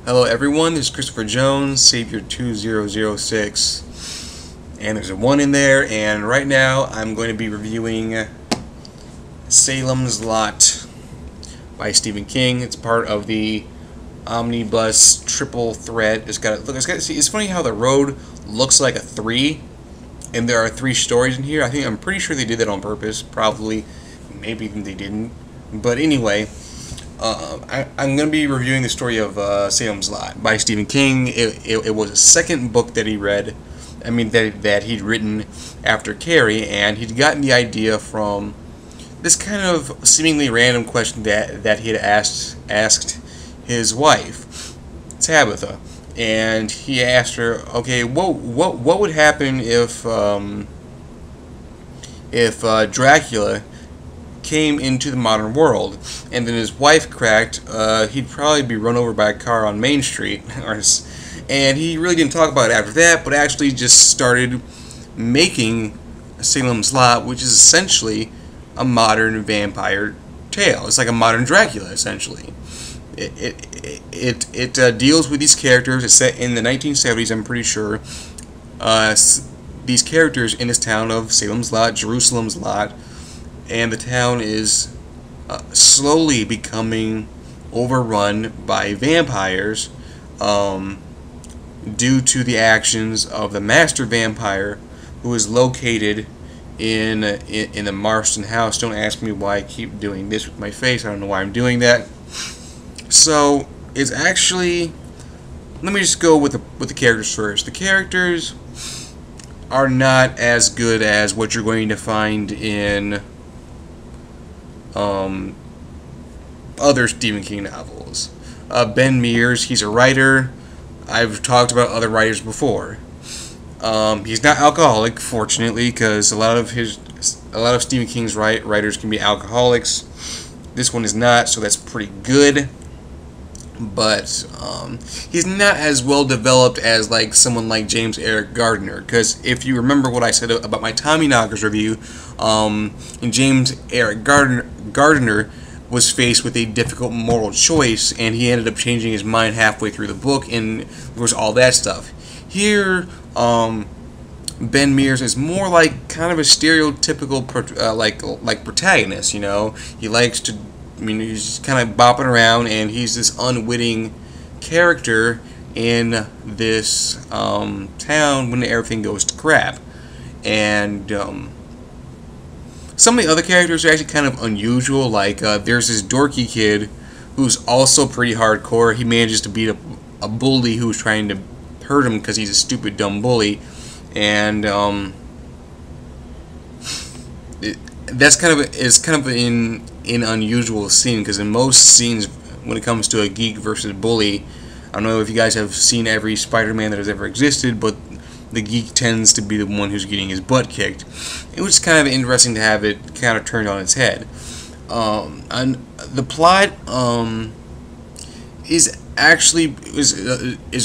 Hello everyone, this is Christopher Jones, Savior 2006, and there's a 1 in there, and right now I'm going to be reviewing Salem's Lot by Stephen King. It's part of the omnibus triple threat. It's funny how the road looks like a 3, and there are 3 stories in here. I'm pretty sure they did that on purpose, probably, maybe they didn't, but anyway. I'm going to be reviewing the story of Salem's Lot by Stephen King. It was a second book that he read, that he'd written after Carrie, and he'd gotten the idea from this kind of seemingly random question that he had asked his wife, Tabitha, and he asked her, okay, what would happen if Dracula came into the modern world, and then his wife cracked, he'd probably be run over by a car on Main Street, and he really didn't talk about it after that, but actually just started making Salem's Lot, which is essentially a modern vampire tale. It's like a modern Dracula, essentially. It deals with these characters. It's set in the 1970s, I'm pretty sure. These characters in this town of Salem's Lot, Jerusalem's Lot, and the town is slowly becoming overrun by vampires due to the actions of the master vampire, who is located in the Marston house. Don't ask me why I keep doing this with my face. I don't know why I'm doing that. So it's actually, let me just go with the characters first. The characters are not as good as what you're going to find in other Stephen King novels. Ben Mears, he's a writer. I've talked about other writers before. He's not alcoholic, fortunately, because a lot of Stephen King's writers can be alcoholics. This one is not, so that's pretty good. But he's not as well developed as like someone like James Eric Gardner, because if you remember what I said about my Tommyknockers review, James Eric Gardner was faced with a difficult moral choice, and he ended up changing his mind halfway through the book, and there was all that stuff. Here, Ben Mears is more like kind of a stereotypical like protagonist. You know, he likes to. He's just kind of bopping around, and he's this unwitting character in this town when everything goes to crap. And some of the other characters are actually kind of unusual. Like there's this dorky kid who's also pretty hardcore. He manages to beat a bully who's trying to hurt him because he's a stupid, dumb bully. And that's kind of an unusual scene, because in most scenes when it comes to a geek versus bully, I don't know if you guys have seen every Spider-Man that has ever existed, but the geek tends to be the one who's getting his butt kicked. It was kind of interesting to have it kind of turned on its head. And the plot is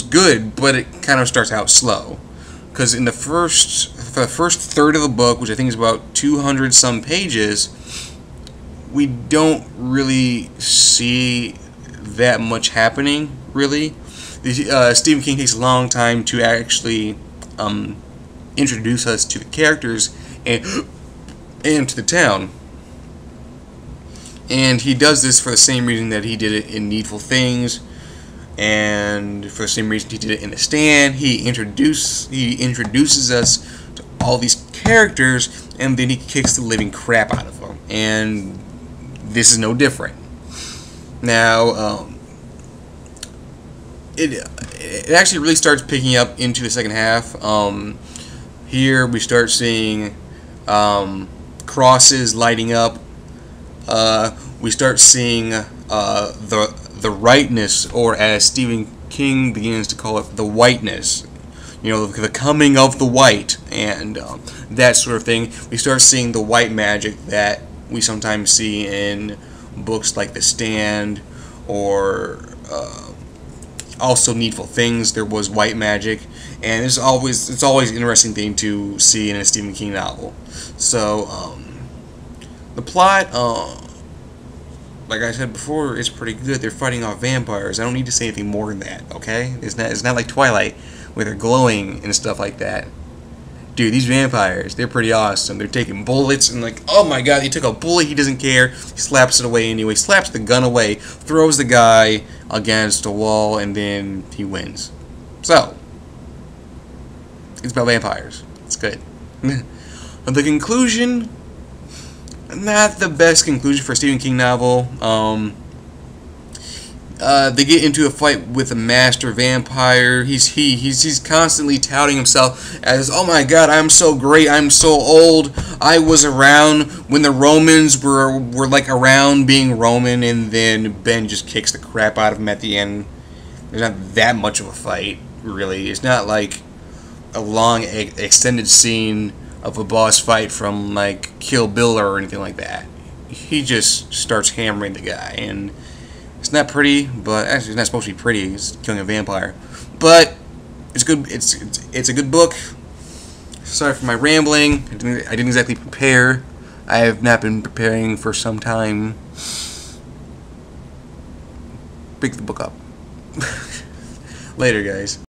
good, but it kind of starts out slow, because for the first third of the book, which I think is about 200 some pages, we don't really see that much happening, really. Stephen King takes a long time to actually introduce us to the characters and to the town. And he does this for the same reason that he did it in Needful Things, and for the same reason he did it in The Stand. He introduces us to all these characters, and then he kicks the living crap out of them. And this is no different. Now, it actually really starts picking up into the second half. Here we start seeing crosses lighting up. We start seeing the rightness, or as Stephen King begins to call it, the whiteness. You know, the coming of the white, and that sort of thing. We start seeing the white magic that we sometimes see in books like The Stand, or also Needful Things. There was white magic, and it's always an interesting thing to see in a Stephen King novel. So the plot like I said before, it's pretty good. They're fighting off vampires. I don't need to say anything more than that, okay? It's not like Twilight, where they're glowing and stuff like that. Dude, these vampires, they're pretty awesome. They're taking bullets and like, oh my god, he took a bullet, he doesn't care. He slaps it away anyway, slaps the gun away, throws the guy against a wall, and then he wins. So, it's about vampires. It's good. The conclusion, not the best conclusion for a Stephen King novel. They get into a fight with a master vampire. He's constantly touting himself as, oh my god, I'm so great, I'm so old. I was around when the Romans were like around being Roman, and then Ben just kicks the crap out of him at the end. There's not that much of a fight, really. It's not like a long extended scene of a boss fight from like Kill Bill or anything like that. He just starts hammering the guy, and it's not pretty, but actually it's not supposed to be pretty. It's killing a vampire, but it's good. It's a good book. Sorry for my rambling. I didn't exactly prepare. I have not been preparing for some time. Pick the book up. Later, guys.